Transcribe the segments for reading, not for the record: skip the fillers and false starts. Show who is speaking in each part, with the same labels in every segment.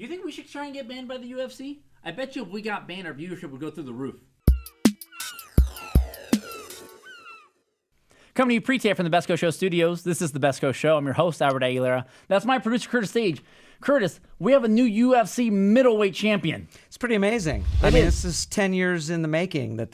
Speaker 1: Do you think we should try and get banned by the UFC? I bet you if we got banned, our viewership would go through the roof. Coming to you pre-tape from the Besco Show studios, this is the Besco Show. I'm your host, Albert Aguilera. That's my producer, Curtis Sage. Curtis, we have a new UFC middleweight champion.
Speaker 2: It's pretty amazing. This is 10 years in the making.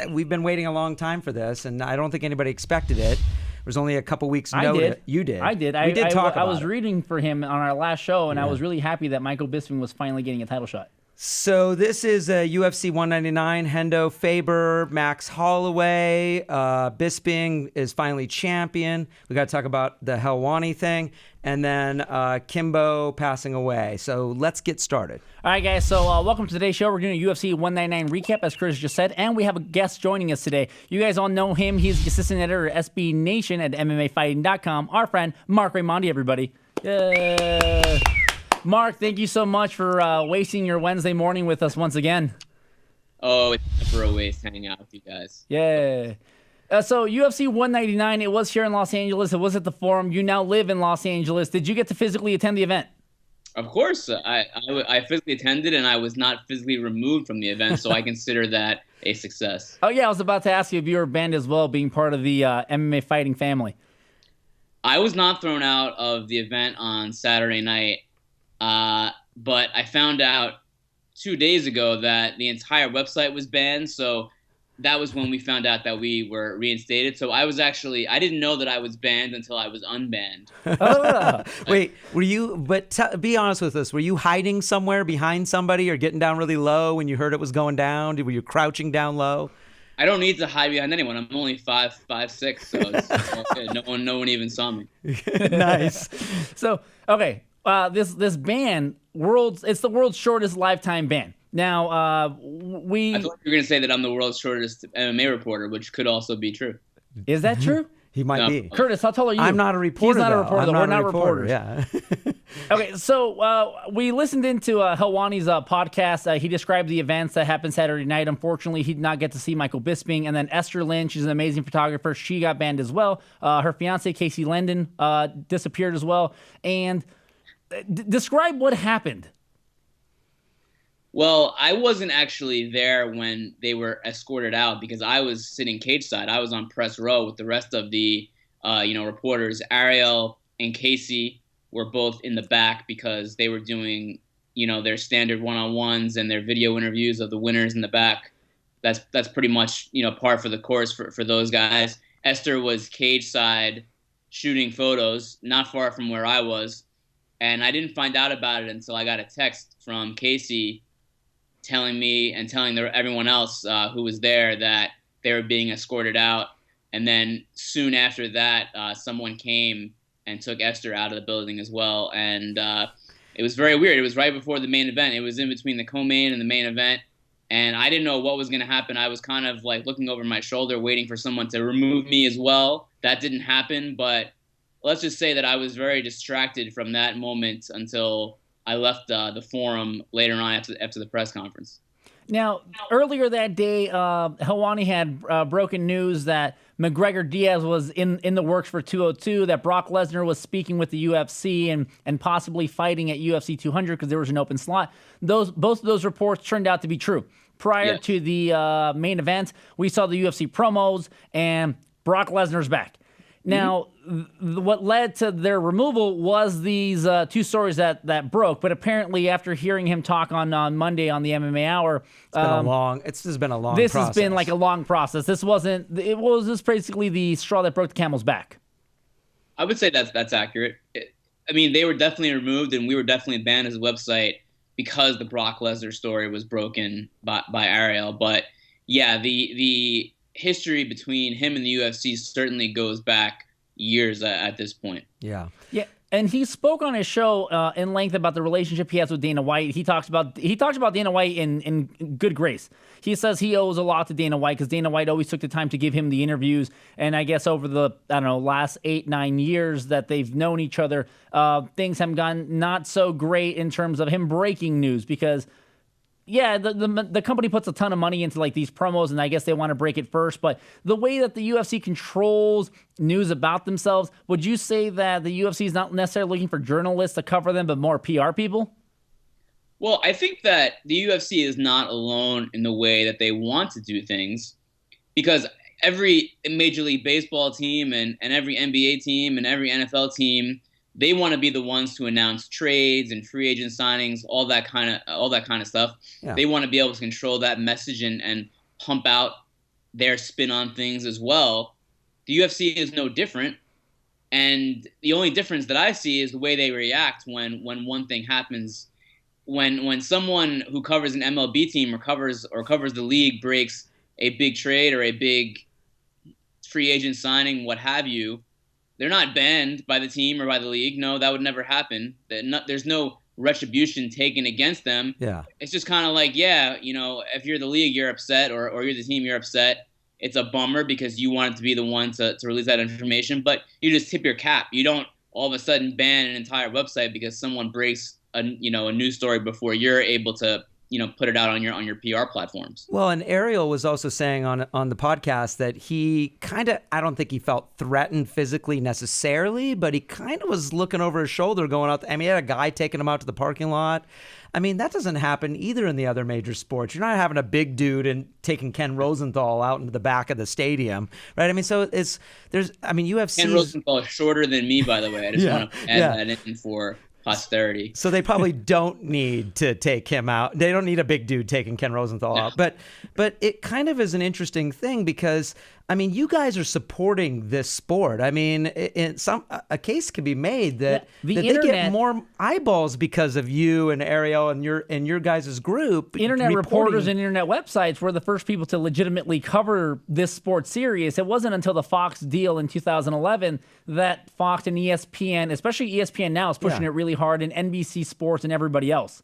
Speaker 2: We've been waiting a long time for this, and I don't think anybody expected it. There was only a couple weeks notice. You did.
Speaker 1: I did.
Speaker 2: We did talk about it.
Speaker 1: I was reading for him on our last show, and I was really happy that Michael Bisping was finally getting a title shot.
Speaker 2: So this is a UFC 199. Hendo, Faber, Max Holloway. Bisping is finally champion. We got to talk about the Helwani thing. And then Kimbo passing away. So let's get started.
Speaker 1: All right, guys. So welcome to today's show. We're doing a UFC 199 recap, as Curtis just said. And we have a guest joining us today. You guys all know him. He's the assistant editor at SB Nation at MMAfighting.com. Our friend, Marc Raimondi, everybody. Yeah. Marc, thank you so much for wasting your Wednesday morning with us once again.
Speaker 3: Oh, it's never a waste hanging out with you guys.
Speaker 1: Yeah. So UFC 199, it was here in Los Angeles. It was at the Forum. You now live in Los Angeles. Did you get to physically attend the event?
Speaker 3: Of course. I physically attended, and I was not physically removed from the event, so I consider that a success.
Speaker 1: Oh, yeah. I was about to ask you if you were banned as well, being part of the MMA fighting family.
Speaker 3: I was not thrown out of the event on Saturday night. But I found out 2 days ago that the entire website was banned, so that was when we found out that we were reinstated. So I didn't know that I was banned until I was unbanned.
Speaker 2: Wait, were you, be honest with us, were you hiding somewhere behind somebody or getting down really low when you heard it was going down? Were you crouching down low?
Speaker 3: I don't need to hide behind anyone. I'm only 5'6", so it's all good. No one even saw me.
Speaker 2: Nice.
Speaker 1: So, okay. This ban, it's the world's shortest lifetime ban. Now,
Speaker 3: I thought you were going to say that I'm the world's shortest MMA reporter, which could also be true.
Speaker 1: Is that true?
Speaker 2: He might be.
Speaker 1: Curtis, how tall are you?
Speaker 2: I'm not a reporter.
Speaker 1: He's not a reporter. We're not reporters.
Speaker 2: Yeah.
Speaker 1: Okay, so we listened into Helwani's podcast. He described the events that happened Saturday night. Unfortunately, he did not get to see Michael Bisping. And then Esther Lynn, she's an amazing photographer. She got banned as well. Her fiance, Casey Lendon, disappeared as well. And describe what happened.
Speaker 3: Well, I wasn't actually there when they were escorted out because I was sitting cage side. I was on press row with the rest of the, reporters. Ariel and Casey were both in the back because they were doing, their standard one-on-ones and their video interviews of the winners in the back. That's pretty much, par for the course for those guys. Esther was cage side shooting photos, not far from where I was. And I didn't find out about it until I got a text from Casey telling me and telling everyone else who was there that they were being escorted out. And then soon after that, someone came and took Esther out of the building as well. And it was very weird. It was right before the main event. It was in between the co-main and the main event. And I didn't know what was going to happen. I was kind of like looking over my shoulder, waiting for someone to remove me as well. That didn't happen, but let's just say that I was very distracted from that moment until I left the forum later on after the press conference.
Speaker 1: Now, earlier that day, Helwani had broken news that McGregor-Diaz was in the works for 202, that Brock Lesnar was speaking with the UFC and possibly fighting at UFC 200 because there was an open slot. Both of those reports turned out to be true. Prior to the main event, we saw the UFC promos, and Brock Lesnar's back. Now, what led to their removal was these two stories that broke. But apparently, after hearing him talk on Monday on the MMA Hour,
Speaker 2: this has been a long
Speaker 1: process.
Speaker 2: This
Speaker 1: has been like a long process. This was basically the straw that broke the camel's back.
Speaker 3: I would say that's accurate. They were definitely removed, and we were definitely banned as a website because the Brock Lesnar story was broken by Ariel. But yeah, the history between him and the UFC certainly goes back years at this point.
Speaker 2: Yeah.
Speaker 1: And he spoke on his show in length about the relationship he has with Dana White. He talks about Dana White in good grace. He says he owes a lot to Dana White because Dana White always took the time to give him the interviews. And I guess over the last 8-9 years that they've known each other, things have gone not so great in terms of him breaking news because. Yeah, the company puts a ton of money into like these promos, and I guess they want to break it first. But the way that the UFC controls news about themselves, would you say that the UFC is not necessarily looking for journalists to cover them, but more PR people?
Speaker 3: Well, I think that the UFC is not alone in the way that they want to do things because every Major League Baseball team and every NBA team and every NFL team, they want to be the ones to announce trades and free agent signings, all that kind of stuff.
Speaker 2: Yeah.
Speaker 3: They want to be able to control that message and pump out their spin on things as well. The UFC is no different. And the only difference that I see is the way they react when one thing happens. When someone who covers an MLB team or covers the league breaks a big trade or a big free agent signing, what have you, they're not banned by the team or by the league. No, that would never happen. There's no retribution taken against them.
Speaker 2: Yeah.
Speaker 3: It's just kind of like, yeah, if you're the league, you're upset, or you're the team, you're upset. It's a bummer because you wanted to be the one to release that information, but you just tip your cap. You don't all of a sudden ban an entire website because someone breaks a news story before you're able to put it out on your PR platforms.
Speaker 2: Well, and Ariel was also saying on the podcast that he kind of, I don't think he felt threatened physically necessarily, but he kind of was looking over his shoulder going out. I mean, he had a guy taking him out to the parking lot. I mean, that doesn't happen either in the other major sports. You're not having a big dude and taking Ken Rosenthal out into the back of the stadium, right? I mean, so UFC.
Speaker 3: Ken Rosenthal is shorter than me, by the way. I just want to add that in for posterity.
Speaker 2: So they probably don't need to take him out. They don't need a big dude taking Ken Rosenthal out. But it kind of is an interesting thing because, I mean, you guys are supporting this sport. I mean, a case could be made that,
Speaker 1: the
Speaker 2: that
Speaker 1: internet,
Speaker 2: they get more eyeballs because of you and Ariel and your guys' group.
Speaker 1: Internet reporters and internet websites were the first people to legitimately cover this sport serious. It wasn't until the Fox deal in 2011 that Fox and ESPN, especially ESPN now, is pushing it really hard, and NBC Sports and everybody else.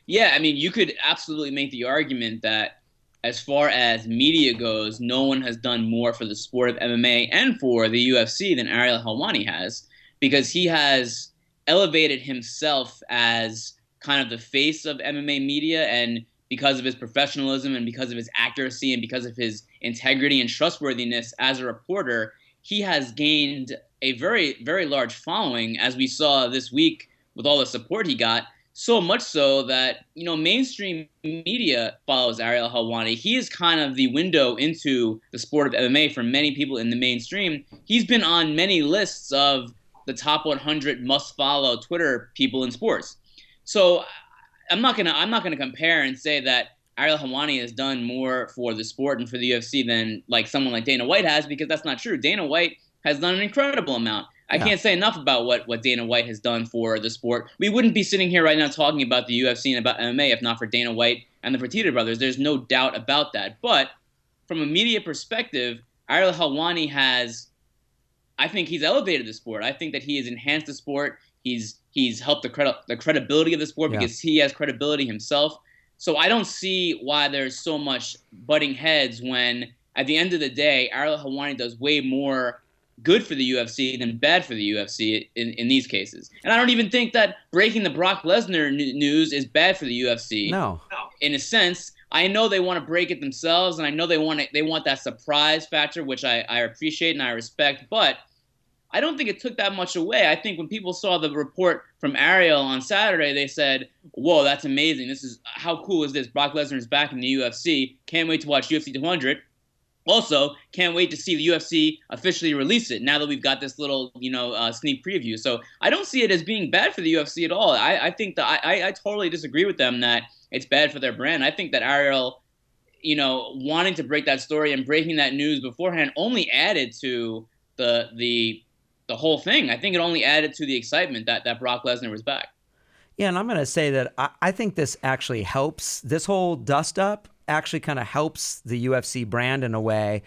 Speaker 3: Yeah, I mean, you could absolutely make the argument that as far as media goes, no one has done more for the sport of MMA and for the UFC than Ariel Helwani has, because he has elevated himself as kind of the face of MMA media, and because of his professionalism and because of his accuracy and because of his integrity and trustworthiness as a reporter, he has gained a very, very large following, as we saw this week with all the support he got. So much so that, mainstream media follows Ariel Helwani. He is kind of the window into the sport of MMA for many people in the mainstream. He's been on many lists of the top 100 must-follow Twitter people in sports. So I'm not gonna compare and say that Ariel Helwani has done more for the sport and for the UFC than like someone like Dana White has, because that's not true. Dana White has done an incredible amount. I can't say enough about what Dana White has done for the sport. We wouldn't be sitting here right now talking about the UFC and about MMA if not for Dana White and the Fertitta brothers. There's no doubt about that. But from a media perspective, Ariel Helwani I think he's elevated the sport. I think that he has enhanced the sport. He's helped the credibility of the sport because he has credibility himself. So I don't see why there's so much butting heads when, at the end of the day, Ariel Helwani does way more good for the UFC than bad for the UFC in these cases. And I don't even think that breaking the Brock Lesnar news is bad for the UFC.
Speaker 2: No.
Speaker 3: In a sense, I know they want to break it themselves, and I know they want that surprise factor, which I appreciate and I respect, but I don't think it took that much away. I think when people saw the report from Ariel on Saturday, they said, whoa, that's amazing. How cool is this? Brock Lesnar is back in the UFC. Can't wait to watch UFC 200. Also, can't wait to see the UFC officially release it now that we've got this little, sneak preview. So I don't see it as being bad for the UFC at all. I think that I totally disagree with them that it's bad for their brand. I think that Ariel, wanting to break that story and breaking that news beforehand only added to the whole thing. I think it only added to the excitement that Brock Lesnar was back.
Speaker 2: Yeah, and I'm going to say that I think this actually helps. This whole dust up actually kind of helps the UFC brand in a way,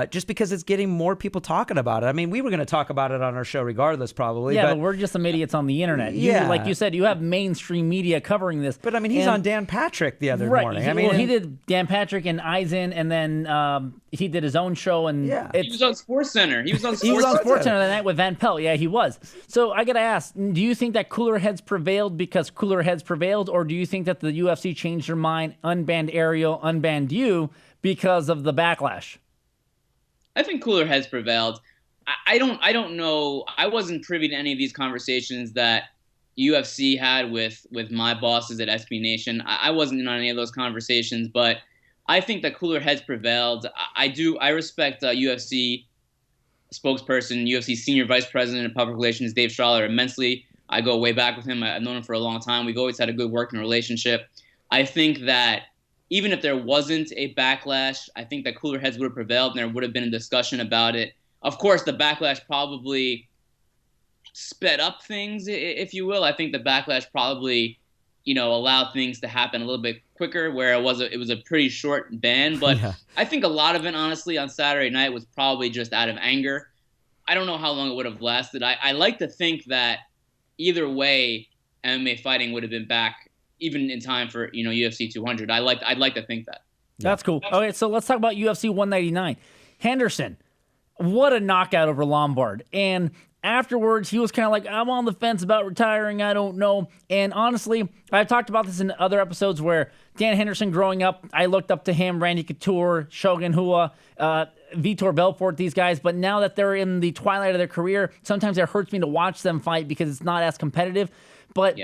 Speaker 2: just because it's getting more people talking about it. I mean, we were going to talk about it on our show regardless, probably.
Speaker 1: Yeah, but we're just some idiots on the internet. Like you said, you have mainstream media covering this.
Speaker 2: But I mean, he's on Dan Patrick the other morning.
Speaker 1: He did Dan Patrick and Eisen, and then he did his own show. And
Speaker 3: he was on SportsCenter. He was on
Speaker 1: SportsCenter that night with Van Pelt. Yeah, he was. So I got to ask, do you think that cooler heads prevailed because cooler heads prevailed, or do you think that the UFC changed their mind, unbanned Ariel, unbanned you because of the backlash?
Speaker 3: I think cooler heads prevailed. I don't know. I wasn't privy to any of these conversations that, UFC had with my bosses at SB Nation. I wasn't in on any of those conversations, but I think that cooler heads prevailed. I respect UFC spokesperson, UFC senior vice president of public relations, Dave Strahler, immensely. I go way back with him. I've known him for a long time. We've always had a good working relationship. I think that even if there wasn't a backlash, I think that cooler heads would have prevailed and there would have been a discussion about it. Of course, the backlash probably sped up things, if you will. I think the backlash probably, allowed things to happen a little bit quicker, where it was a pretty short ban. But yeah. I think a lot of it, honestly, on Saturday night was probably just out of anger. I don't know how long it would have lasted. I like to think that either way, MMA fighting would have been back even in time for UFC 200. I'd like to think that.
Speaker 1: That's cool. Okay, so let's talk about UFC 199. Henderson, what a knockout over Lombard. And afterwards, he was kind of like, I'm on the fence about retiring. I don't know. And honestly, I've talked about this in other episodes where Dan Henderson growing up, I looked up to him, Randy Couture, Shogun Rua, Vitor Belfort, these guys. But now that they're in the twilight of their career, sometimes it hurts me to watch them fight because it's not as competitive. But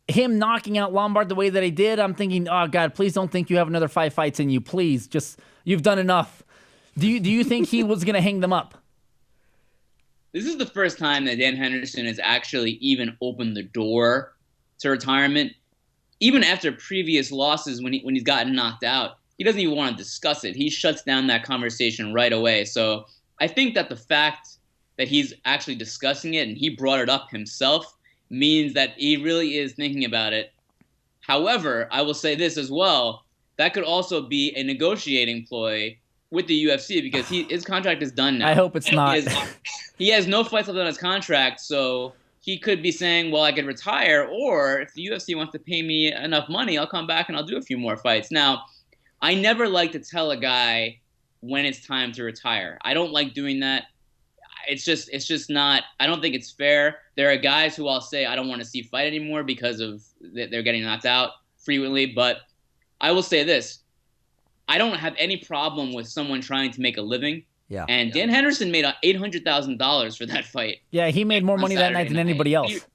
Speaker 1: him knocking out Lombard the way that he did, I'm thinking, oh, God, please don't think you have another 5 fights in you. Please, just, you've done enough. Do you think he was going to hang them up?
Speaker 3: This is the first time that Dan Henderson has actually even opened the door to retirement. Even after previous losses, when he's gotten knocked out, he doesn't even want to discuss it. He shuts down that conversation right away. So I think that the fact that he's actually discussing it and he brought it up himself means that he really is thinking about it. However, I will say this as well. That could also be a negotiating ploy with the UFC because his contract is done now.
Speaker 1: I hope it's not.
Speaker 3: He has no fights left on his contract, so he could be saying, well, I could retire, or if the UFC wants to pay me enough money, I'll come back and I'll do a few more fights. Now, I never like to tell a guy when it's time to retire. I don't like doing that. It's just not, I don't think it's fair. There are guys who I'll say I don't want to see fight anymore because of they're getting knocked out frequently, but I will say this. I don't have any problem with someone trying to make a living. Yeah. And Dan Henderson made $800,000 for that fight.
Speaker 1: Yeah, he made more money that night than anybody else.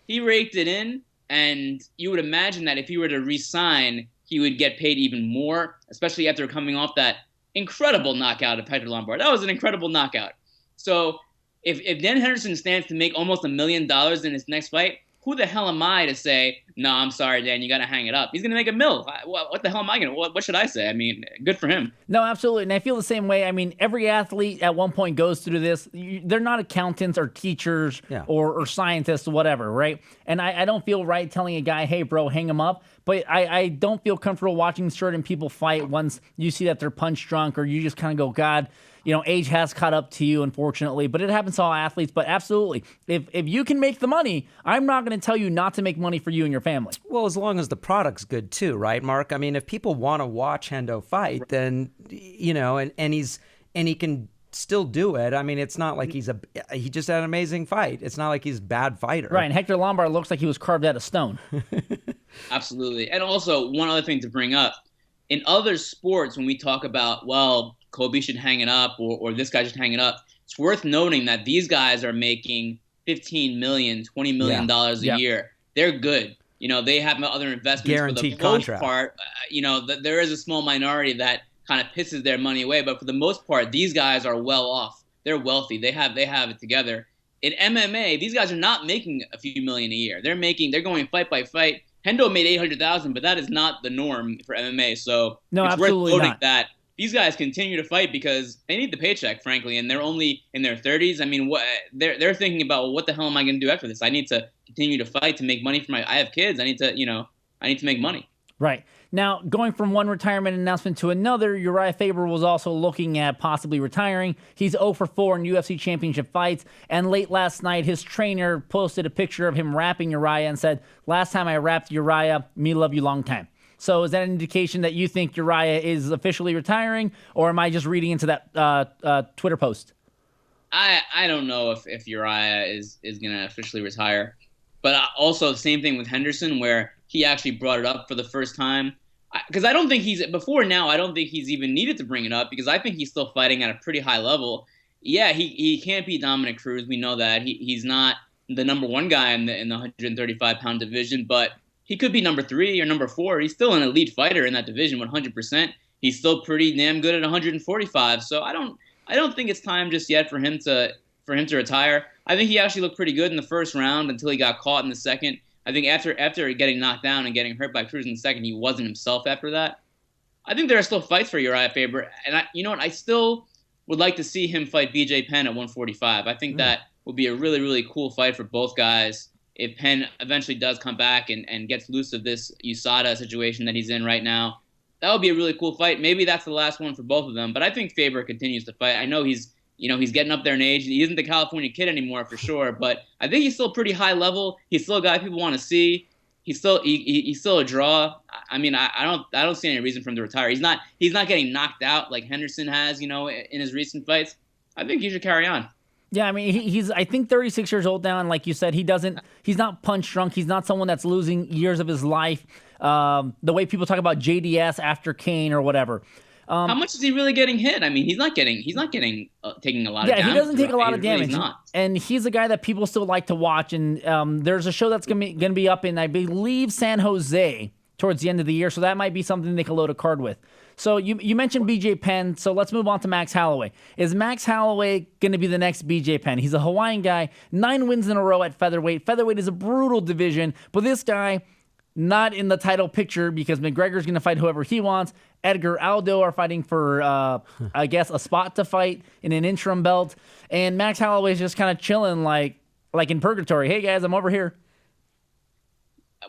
Speaker 3: He raked it in, and you would imagine that if he were to re-sign, he would get paid even more, especially after coming off that incredible knockout of Hector Lombard. That was an incredible knockout. So if Dan Henderson stands to make almost $1 million in his next fight, who the hell am I to say, no, I'm sorry, Dan, you got to hang it up? He's going to make $1 million. What the hell am I going to, what should I say? I mean, good for him.
Speaker 1: No, absolutely. And I feel the same way. I mean, every athlete at one point goes through this. They're not accountants or teachers or scientists or whatever, right? And I don't feel right telling a guy, hey, bro, hang him up. But I don't feel comfortable watching certain people fight once you see that they're punch drunk or you just kind of go, God, age has caught up to you, unfortunately, but it happens to all athletes. But absolutely, if you can make the money, I'm not going to tell you not to make money for you and your family.
Speaker 2: Well, as long as the product's good too, right, Mark? I mean, if people want to watch Hendo fight, then, and he can still do it. I mean, it's not like he just had an amazing fight. It's not like he's a bad fighter.
Speaker 1: Right, and Hector Lombard looks like he was carved out of stone.
Speaker 3: Absolutely. And also, one other thing to bring up, in other sports, when we talk about, well, Kobe should hang it up or this guy should hang it up, it's worth noting that these guys are making $15 million, $20 million a year. They're good. They have other investments.
Speaker 2: Guaranteed
Speaker 3: for the most
Speaker 2: contract.
Speaker 3: part, there is a small minority that kind of pisses their money away. But for the most part, these guys are well off. They're wealthy. They have it together. In MMA, these guys are not making a few million a year. They're going fight by fight. Hendo made $800,000, but that is not the norm for MMA. So it's worth noting that these guys continue to fight because they need the paycheck, frankly, and they're only in their 30s. I mean, they're thinking about, well, what the hell am I going to do after this? I need to continue to fight to make money for I have kids. I need to make money.
Speaker 1: Right. Now, going from one retirement announcement to another, Urijah Faber was also looking at possibly retiring. He's 0 for 4 in UFC championship fights, and late last night, his trainer posted a picture of him rapping Urijah and said, last time I rapped Urijah, me love you long time. So is that an indication that you think Urijah is officially retiring, or am I just reading into that Twitter post?
Speaker 3: I don't know if Urijah is going to officially retire. But also, same thing with Henderson, where he actually brought it up for the first time. Because I don't think I don't think he's even needed to bring it up, because I think he's still fighting at a pretty high level. Yeah, he can't be Dominic Cruz. We know that. He's not the number one guy in the 135-pound division, but he could be number 3 or number 4. He's still an elite fighter in that division, 100%. He's still pretty damn good at 145. So I don't think it's time just yet for him to retire. I think he actually looked pretty good in the first round until he got caught in the second. I think after getting knocked down and getting hurt by Cruz in the second, he wasn't himself after that. I think there are still fights for Urijah Faber, and you know what? I still would like to see him fight BJ Penn at 145. I think that would be a really, really cool fight for both guys if Penn eventually does come back and gets loose of this USADA situation that he's in right now. That would be a really cool fight. Maybe that's the last one for both of them, but I think Faber continues to fight. I know he's getting up there in age. He isn't the California kid anymore for sure, but I think he's still pretty high level. He's still a guy people want to see. He's still a draw. I mean, I don't see any reason for him to retire. He's not getting knocked out like Henderson has, in his recent fights. I think he should carry on.
Speaker 1: Yeah, I mean, he's I think 36 years old now, and like you said, he's not punch drunk. He's not someone that's losing years of his life. The way people talk about JDS after Kane or whatever.
Speaker 3: How much is he really getting hit? I mean, he's not taking a lot of damage.
Speaker 1: Yeah, he doesn't take a lot of damage.
Speaker 3: Really
Speaker 1: and he's a guy that people still like to watch. And there's a show that's going to be up in, I believe, San Jose towards the end of the year. So that might be something they can load a card with. So you mentioned BJ Penn. So let's move on to Max Holloway. Is Max Holloway going to be the next BJ Penn? He's a Hawaiian guy, 9 wins in a row at featherweight. Featherweight is a brutal division, but this guy, not in the title picture because McGregor's going to fight whoever he wants. Edgar Aldo are fighting for, I guess, a spot to fight in an interim belt. And Max Holloway's just kind of chilling like in purgatory. Hey, guys, I'm over here.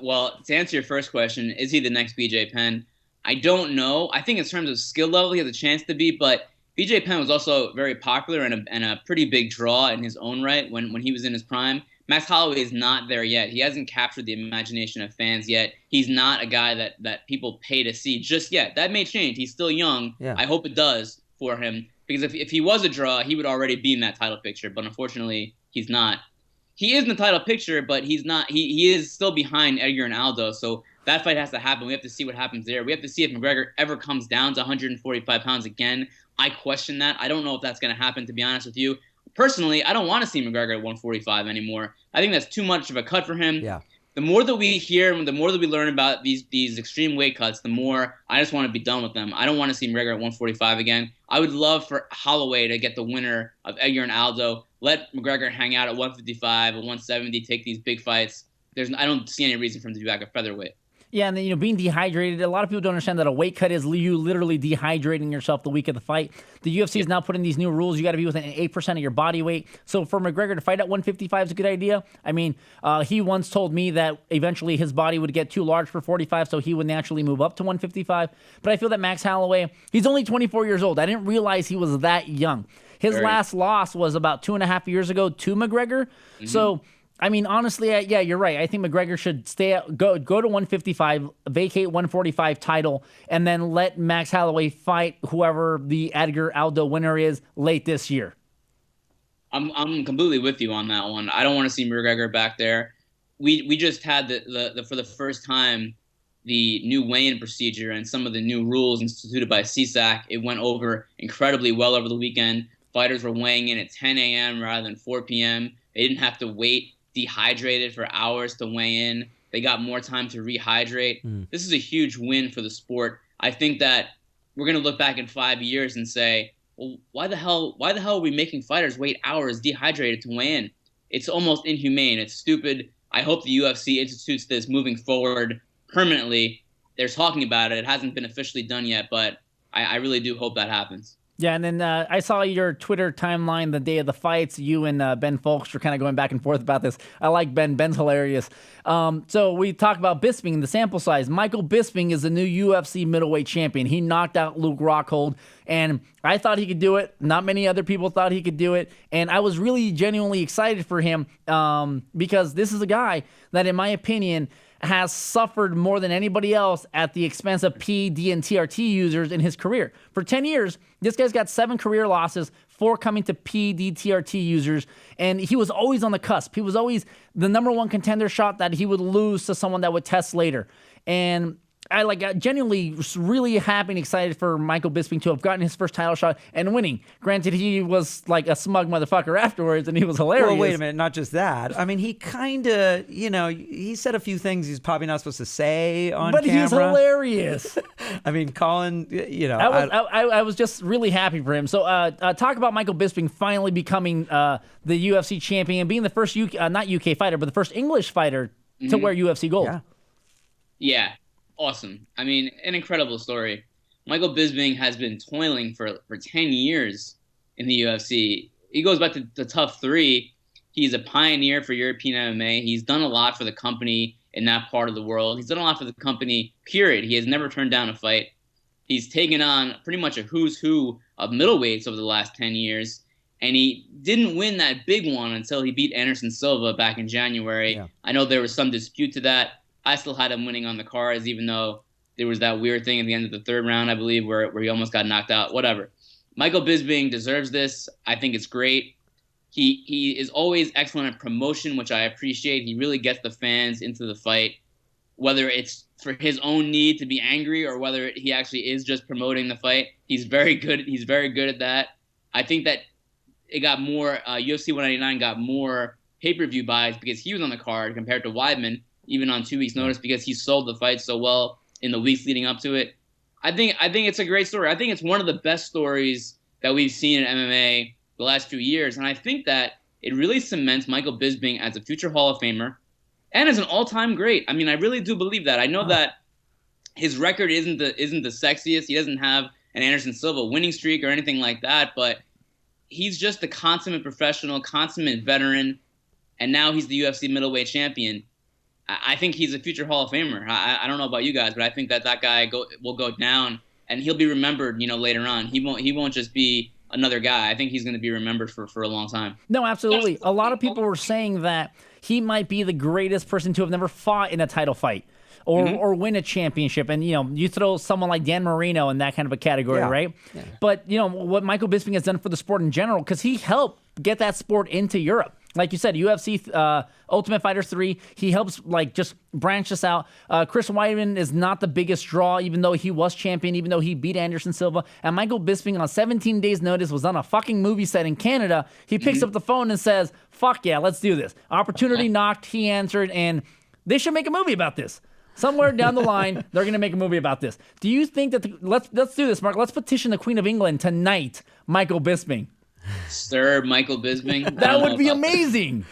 Speaker 3: Well, to answer your first question, is he the next BJ Penn? I don't know. I think in terms of skill level, he has a chance to be, but BJ Penn was also very popular and a pretty big draw in his own right when he was in his prime. Max Holloway is not there yet. He hasn't captured the imagination of fans yet. He's not a guy that people pay to see just yet. That may change. He's still young. Yeah. I hope it does for him because if he was a draw, he would already be in that title picture. But unfortunately, he's not. He is in the title picture, but he's not. He is still behind Edgar and Aldo. So that fight has to happen. We have to see what happens there. We have to see if McGregor ever comes down to 145 pounds again. I question that. I don't know if that's going to happen, to be honest with you. Personally, I don't want to see McGregor at 145 anymore. I think that's too much of a cut for him.
Speaker 2: Yeah.
Speaker 3: The more that we hear and the more that we learn about these extreme weight cuts, the more I just want to be done with them. I don't want to see McGregor at 145 again. I would love for Holloway to get the winner of Edgar and Aldo. Let McGregor hang out at 155 or 170, take these big fights. I don't see any reason for him to be back at featherweight.
Speaker 1: Yeah, and then, being dehydrated, a lot of people don't understand that a weight cut is you literally dehydrating yourself the week of the fight. The UFC is now putting these new rules. You got to be within 8% of your body weight. So for McGregor to fight at 155 is a good idea. I mean, he once told me that eventually his body would get too large for 45, so he would naturally move up to 155. But I feel that Max Holloway, he's only 24 years old. I didn't realize he was that young. His last loss was about 2.5 years ago to McGregor. Mm-hmm. So, I mean, honestly, yeah, you're right. I think McGregor should go to 155, vacate 145 title, and then let Max Holloway fight whoever the Edgar Aldo winner is late this year.
Speaker 3: I'm completely with you on that one. I don't want to see McGregor back there. We just had the for the first time the new weigh-in procedure and some of the new rules instituted by CSAC. It went over incredibly well over the weekend. Fighters were weighing in at 10 a.m. rather than 4 p.m. They didn't have to wait dehydrated for hours to weigh in. They got more time to rehydrate. This is a huge win for the sport. I think that we're going to look back in 5 years and say, well, why the hell are we making fighters wait hours dehydrated to weigh in? It's almost inhumane. It's stupid. I hope the UFC institutes this moving forward permanently. They're talking about it. It hasn't been officially done yet, but I really do hope that happens.
Speaker 1: Yeah, and then I saw your Twitter timeline the day of the fights. You and Ben Folks were kind of going back and forth about this. I like Ben. Ben's hilarious. So we talked about Bisping, the sample size. Michael Bisping is the new UFC middleweight champion. He knocked out Luke Rockhold, and I thought he could do it. Not many other people thought he could do it, and I was really genuinely excited for him because this is a guy that, in my opinion, has suffered more than anybody else at the expense of PD and TRT users in his career. For 10 years, this guy's got 7 career losses, 4 coming to PD, TRT users, and he was always on the cusp. He was always the number one contender shot that he would lose to someone that would test later. And genuinely really happy and excited for Michael Bisping to have gotten his first title shot and winning. Granted, he was like a smug motherfucker afterwards, and he was hilarious.
Speaker 2: Well, wait a minute. Not just that. I mean, he kind of, he said a few things he's probably not supposed to say on camera.
Speaker 1: But he's hilarious.
Speaker 2: I mean, Colin,
Speaker 1: I was just really happy for him. So talk about Michael Bisping finally becoming the UFC champion, being the first not UK fighter, but the first English fighter to wear UFC gold.
Speaker 3: Yeah, awesome. I mean, an incredible story. Michael Bisping has been toiling for 10 years in the UFC. He goes back to the Tough 3. He's a pioneer for European MMA. He's done a lot for the company in that part of the world. He's done a lot for the company, period. He has never turned down a fight. He's taken on pretty much a who's who of middleweights over the last 10 years. And he didn't win that big one until he beat Anderson Silva back in January. Yeah. I know there was some dispute to that. I still had him winning on the cards, even though there was that weird thing at the end of the third round, I believe, where he almost got knocked out. Whatever. Michael Bisping deserves this. I think it's great. He is always excellent at promotion, which I appreciate. He really gets the fans into the fight, whether it's for his own need to be angry or whether he actually is just promoting the fight. He's very good. He's very good at that. I think that it got more UFC 199 got more pay-per-view buys because he was on the card compared to Weidman, even on 2 weeks' notice, because he sold the fight so well in the weeks leading up to it. I think it's a great story. I think it's one of the best stories that we've seen in MMA the last few years, and I think that it really cements Michael Bisping as a future Hall of Famer and as an all-time great. I mean, I really do believe that. I know that his record isn't the sexiest. He doesn't have an Anderson Silva winning streak or anything like that, but he's just the consummate professional, consummate veteran, and now he's the UFC middleweight champion. I think he's a future Hall of Famer. I don't know about you guys, but I think that guy will go down, and he'll be remembered, later on. He won't just be another guy. I think he's going to be remembered for a long time.
Speaker 1: No, absolutely. A lot of people were saying that he might be the greatest person to have never fought in a title fight or win a championship. And, you throw someone like Dan Marino in that kind of a category, right? Yeah. But, what Michael Bisping has done for the sport in general, because he helped get that sport into Europe. Like you said, UFC Ultimate Fighter 3, he helps just branch us out. Chris Weidman is not the biggest draw, even though he was champion, even though he beat Anderson Silva. And Michael Bisping, on 17 days' notice, was on a fucking movie set in Canada. He picks up the phone and says, fuck yeah, let's do this. Opportunity knocked, he answered, and they should make a movie about this. Somewhere down the line, they're going to make a movie about this. Do you think that let's do this, Mark. Let's petition the Queen of England tonight, Michael Bisping.
Speaker 3: Sir Michael Bisping.
Speaker 1: That would be amazing.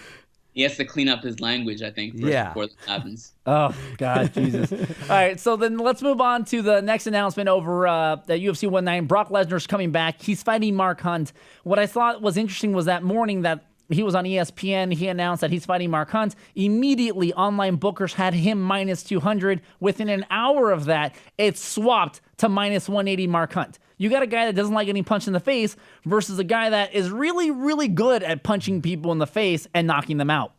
Speaker 3: He has to clean up his language, I think, before that happens.
Speaker 1: Oh, God, Jesus. All right, so then let's move on to the next announcement over at UFC 199. Brock Lesnar's coming back. He's fighting Mark Hunt. What I thought was interesting was that morning that he was on ESPN, he announced that he's fighting Mark Hunt. Immediately, online bookers had him minus 200. Within an hour of that, it swapped to minus 180 Mark Hunt. You got a guy that doesn't like getting punched in the face versus a guy that is really, really good at punching people in the face and knocking them out.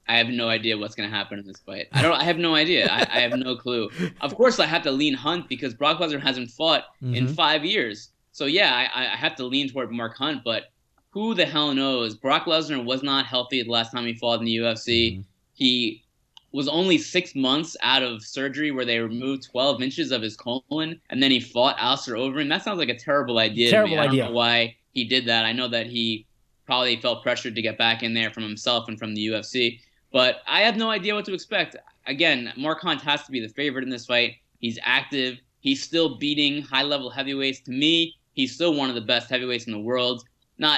Speaker 3: I have no idea what's going to happen in this fight. I have no idea. I have no clue. Of course, I have to lean Hunt because Brock Lesnar hasn't fought in 5 years. So, yeah, I have to lean toward Mark Hunt, but who the hell knows? Brock Lesnar was not healthy the last time he fought in the UFC. He was only 6 months out of surgery where they removed 12 inches of his colon, and then he fought Alistair Overeem. That sounds like a terrible idea to me. I don't know why he did that. I know that he probably felt pressured to get back in there from himself and from the UFC, but I have no idea what to expect. Again, Mark Hunt has to be the favorite in this fight. He's active. He's still beating high-level heavyweights. To me, he's still one of the best heavyweights in the world.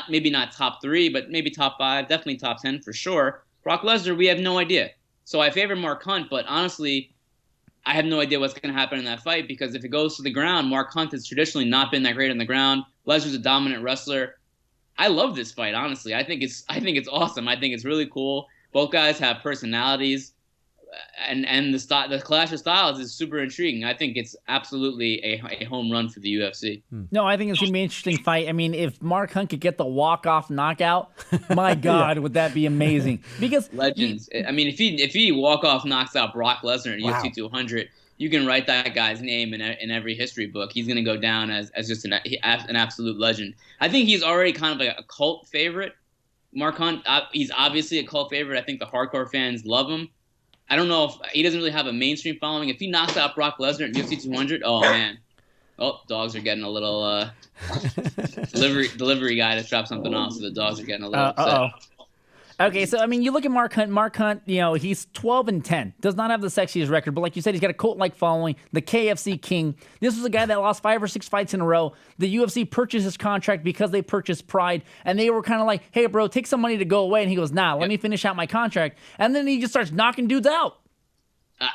Speaker 3: Maybe not top 3, but maybe top 5, definitely top 10 for sure. Brock Lesnar, we have no idea. So I favor Mark Hunt, but honestly, I have no idea what's going to happen in that fight because if it goes to the ground, Mark Hunt has traditionally not been that great on the ground. Lesnar's a dominant wrestler. I love this fight, honestly. I think it's awesome. I think it's really cool. Both guys have personalities, and the clash of styles is super intriguing. I think it's absolutely a home run for the UFC.
Speaker 1: No, I think it's going to be an interesting fight. I mean, if Mark Hunt could get the walk-off knockout, my God, would that be amazing? Because
Speaker 3: legends. I mean, if he walk-off knocks out Brock Lesnar at UFC 200, you can write that guy's name in every history book. He's going to go down as just an absolute legend. I think he's already kind of like a cult favorite. Mark Hunt, he's obviously a cult favorite. I think the hardcore fans love him. I don't know if he doesn't really have a mainstream following. If he knocks out Brock Lesnar at UFC 200, oh man, oh dogs are getting a little delivery guy to drop something off, so the dogs are getting a little upset.
Speaker 1: Okay, so I mean, you look at Mark Hunt. Mark Hunt, he's 12-10. Does not have the sexiest record, but like you said, he's got a cult-like following. The KFC King. This was a guy that lost 5 or 6 fights in a row. The UFC purchased his contract because they purchased Pride, and they were kind of like, "Hey, bro, take some money to go away." And he goes, "Nah, let me finish out my contract." And then he just starts knocking dudes out.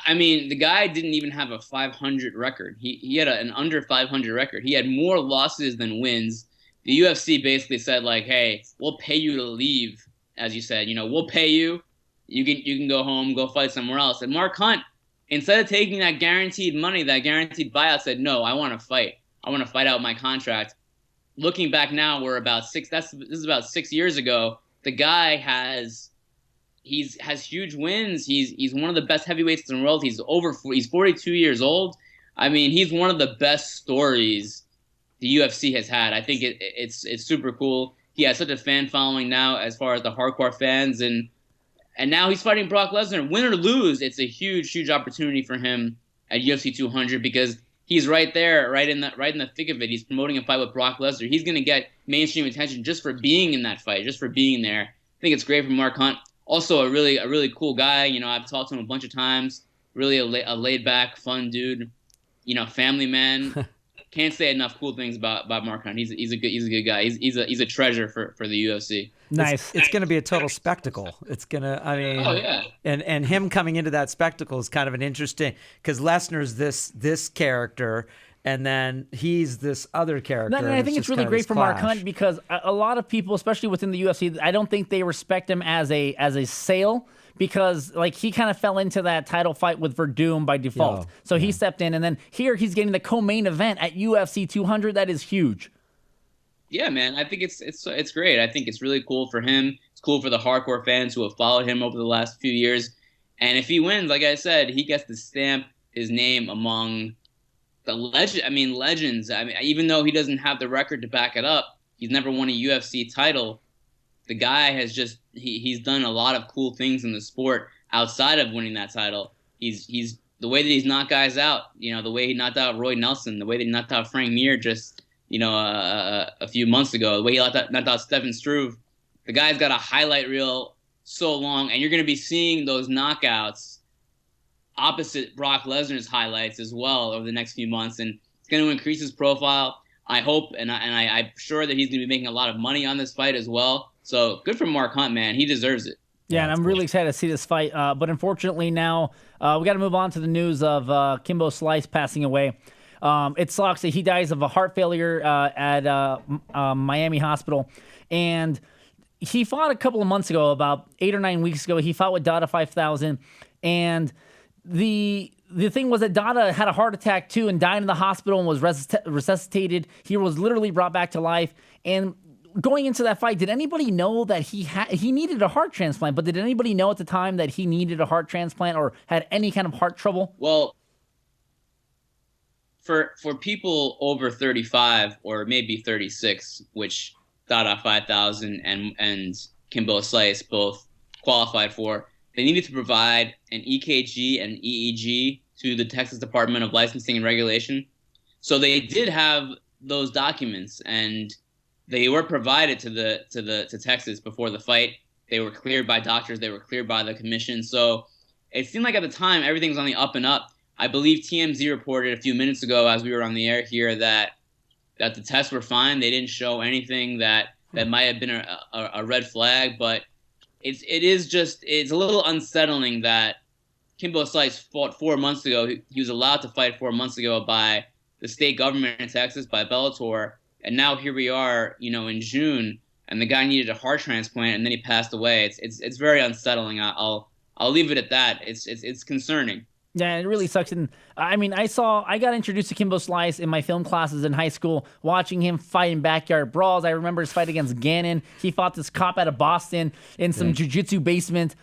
Speaker 3: I mean, the guy didn't even have a 500 record. He had an under 500 record. He had more losses than wins. The UFC basically said like, "Hey, we'll pay you to leave." As you said, we'll pay you. You can go home, go fight somewhere else. And Mark Hunt, instead of taking that guaranteed money, that guaranteed buyout, said, "No, I want to fight. I want to fight out my contract." Looking back now, we're about this is about 6 years ago. The guy has huge wins. He's one of the best heavyweights in the world. He's 42 years old. I mean, he's one of the best stories the UFC has had. I think it's super cool. He has such a fan following now as far as the hardcore fans, and now he's fighting Brock Lesnar. Win or lose, it's a huge opportunity for him at UFC 200 because he's right there, right in the thick of it. He's promoting a fight with Brock Lesnar. He's going to get mainstream attention just for being in that fight, just for being there. I think it's great for Mark Hunt. Also, a really cool guy. I've talked to him a bunch of times. Really a laid back, fun dude. Family man. Can't say enough cool things about Mark Hunt. He's a good guy. He's a treasure for the UFC.
Speaker 1: Nice.
Speaker 2: It's going to be a total spectacle. It's going to, I mean,
Speaker 3: oh yeah.
Speaker 2: And him coming into that spectacle is kind of an interesting, because Lesnar's this character, and then he's this other character.
Speaker 1: And I think it's really great for Mark Hunt because a lot of people, especially within the UFC, I don't think they respect him as a sale. Because like he kind of fell into that title fight with Verdum by default. So he stepped in, and then here he's getting the co-main event at UFC 200. That is huge.
Speaker 3: Yeah, man. I think it's great. I think it's really cool for him. It's cool for the hardcore fans who have followed him over the last few years. And if he wins, like I said, he gets to stamp his name among the legends. I mean, even though he doesn't have the record to back it up, he's never won a UFC title. The guy has just he's done a lot of cool things in the sport outside of winning that title. He's the way that he's knocked guys out. The way he knocked out Roy Nelson, the way that he knocked out Frank Mir just a few months ago, the way he knocked out Stefan Struve. The guy's got a highlight reel so long, and you're going to be seeing those knockouts opposite Brock Lesnar's highlights as well over the next few months, and it's going to increase his profile. I hope, and I'm sure that he's going to be making a lot of money on this fight as well. So good for Mark Hunt, man. He deserves it.
Speaker 1: Yeah, and I'm really excited to see this fight. But unfortunately now we got to move on to the news of Kimbo Slice passing away. It sucks that he dies of a heart failure at Miami Hospital. And he fought a couple of months ago, about 8 or 9 weeks ago. He fought with Dada 5000. And the thing was that Dada had a heart attack too and died in the hospital and was resuscitated. He was literally brought back to life. And going into that fight, did anybody know that he needed a heart transplant? But did anybody know at the time that he needed a heart transplant or had any kind of heart trouble?
Speaker 3: Well, for people over 35 or maybe 36, which Dada 5000 and Kimbo Slice both qualified for, they needed to provide an EKG and EEG to the Texas Department of Licensing and Regulation. So they did have those documents, and they were provided to Texas before the fight. They were cleared by doctors. They were cleared by the commission. So it seemed like at the time everything was on the up and up. I believe TMZ reported a few minutes ago as we were on the air here that the tests were fine. They didn't show anything that might have been a red flag. But it's a little unsettling that Kimbo Slice fought 4 months ago. He was allowed to fight 4 months ago by the state government in Texas, by Bellator. And now here we are, in June, and the guy needed a heart transplant, and then he passed away. It's very unsettling. I'll leave it at that. It's concerning.
Speaker 1: Yeah, it really sucks. And I mean, I got introduced to Kimbo Slice in my film classes in high school, watching him fight in backyard brawls. I remember his fight against Gannon. He fought this cop out of Boston in some jiu-jitsu basement.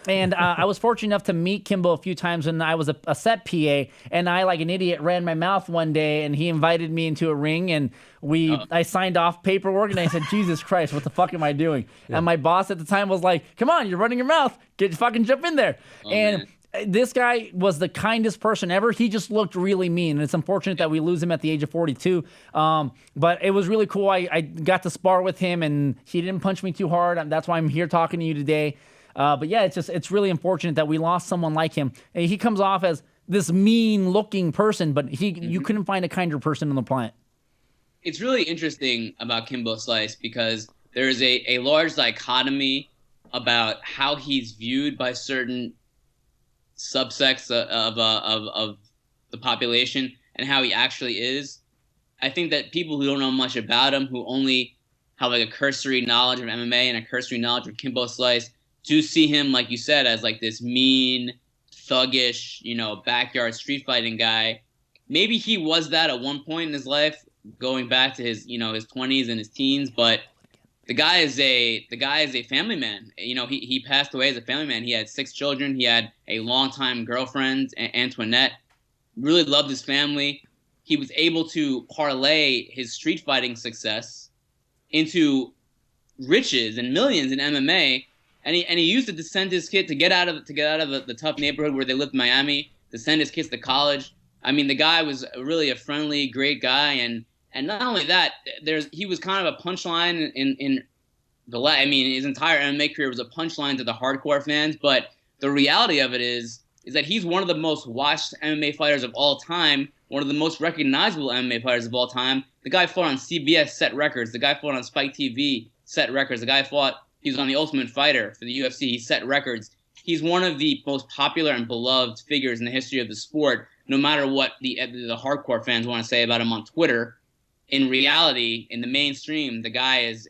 Speaker 1: And I was fortunate enough to meet Kimbo a few times when I was a set PA, and I, like an idiot, ran my mouth one day, and he invited me into a ring, and I signed off paperwork, and I said, Jesus Christ, what the fuck am I doing? Yeah. And my boss at the time was like, come on, you're running your mouth. Fucking jump in there. And man. this guy was the kindest person ever. He just looked really mean, and it's unfortunate that we lose him at the age of 42. But it was really cool. I got to spar with him, and he didn't punch me too hard. That's why I'm here talking to you today. But yeah, it's really unfortunate that we lost someone like him. And he comes off as this mean-looking person, but you couldn't find a kinder person on the planet.
Speaker 3: It's really interesting about Kimbo Slice because there is a large dichotomy about how he's viewed by certain subsects of the population and how he actually is. I think that people who don't know much about him, who only have like a cursory knowledge of MMA and a cursory knowledge of Kimbo Slice, do see him, like you said, as like this mean, thuggish, backyard street fighting guy. Maybe he was that at one point in his life, going back to his, his 20s and his teens, but the guy is a family man. He passed away as a family man. He had 6 children. He had a longtime girlfriend, Antoinette. Really loved his family. He was able to parlay his street fighting success into riches and millions in MMA. And he used it to send his kid to get out of the tough neighborhood where they lived in Miami, to send his kids to college. I mean, the guy was really a friendly, great guy, and not only that, he was kind of a punchline in his entire MMA career was a punchline to the hardcore fans. But the reality of it is that he's one of the most watched MMA fighters of all time, one of the most recognizable MMA fighters of all time. The guy fought on CBS, set records. The guy fought on Spike TV, set records. The guy he was on The Ultimate Fighter for the UFC. He set records. He's one of the most popular and beloved figures in the history of the sport, no matter what the hardcore fans want to say about him on Twitter. In reality, in the mainstream, the guy is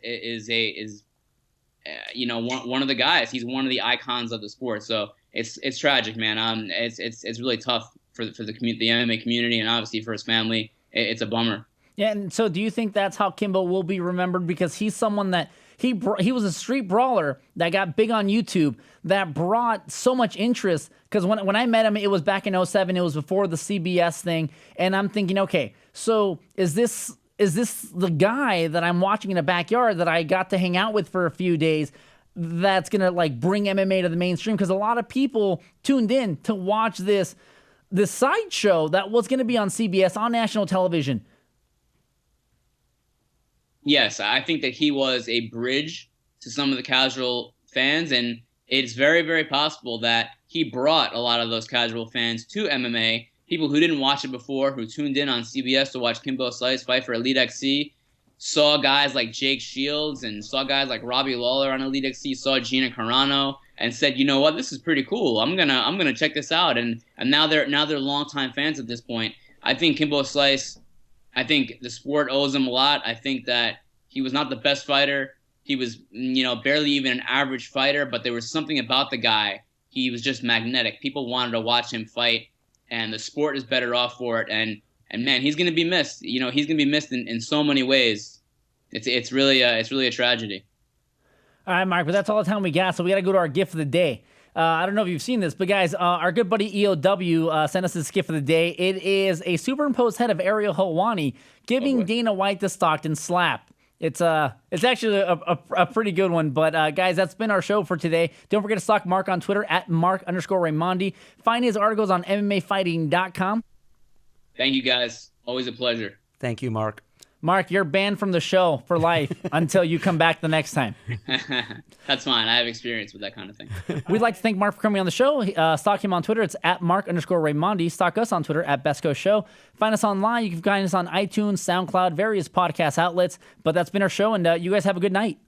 Speaker 3: one of the guys. He's one of the icons of the sport. So it's tragic, man. It's really tough for the MMA community, and obviously for his family. It's a bummer.
Speaker 1: Yeah, and so do you think that's how Kimbo will be remembered? Because he's someone that he was a street brawler that got big on YouTube, that brought so much interest. Because when I met him, it was back in 2007. It was before the CBS thing. And I'm thinking, okay, so is this the guy that I'm watching in the backyard that I got to hang out with for a few days that's going to like bring MMA to the mainstream? Because a lot of people tuned in to watch this sideshow that was going to be on CBS, on national television.
Speaker 3: Yes, I think that he was a bridge to some of the casual fans, and it's very, very possible that he brought a lot of those casual fans to MMA, people who didn't watch it before, who tuned in on CBS to watch Kimbo Slice fight for Elite XC, saw guys like Jake Shields and saw guys like Robbie Lawler on Elite XC, saw Gina Carano, and said, you know what, this is pretty cool. I'm gonna check this out. And now they're longtime fans at this point. I think Kimbo Slice, I think the sport owes him a lot. I think that he was not the best fighter. He was, barely even an average fighter, but there was something about the guy. He was just magnetic. People wanted to watch him fight, and the sport is better off for it. And man, he's going to be missed. He's going to be missed in so many ways. It's really a tragedy.
Speaker 1: All right, Mark, but that's all the time we got, so we got to go to our gift of the day. I don't know if you've seen this, but guys, our good buddy EOW sent us this gift of the day. It is a superimposed head of Ariel Helwani giving Dana White the Stockton slap. It's actually a pretty good one. But guys, that's been our show for today. Don't forget to stalk Mark on Twitter at Marc_Raimondi. Find his articles on MMAfighting.com.
Speaker 3: Thank you, guys. Always a pleasure.
Speaker 2: Thank you, Mark.
Speaker 1: Mark, you're banned from the show for life until you come back the next time.
Speaker 3: That's fine. I have experience with that kind of thing.
Speaker 1: We'd like to thank Mark for coming on the show. Stalk him on Twitter. It's at Marc_Raimondi. Stalk us on Twitter at Best Coast Show. Find us online. You can find us on iTunes, SoundCloud, various podcast outlets. But that's been our show, and you guys have a good night.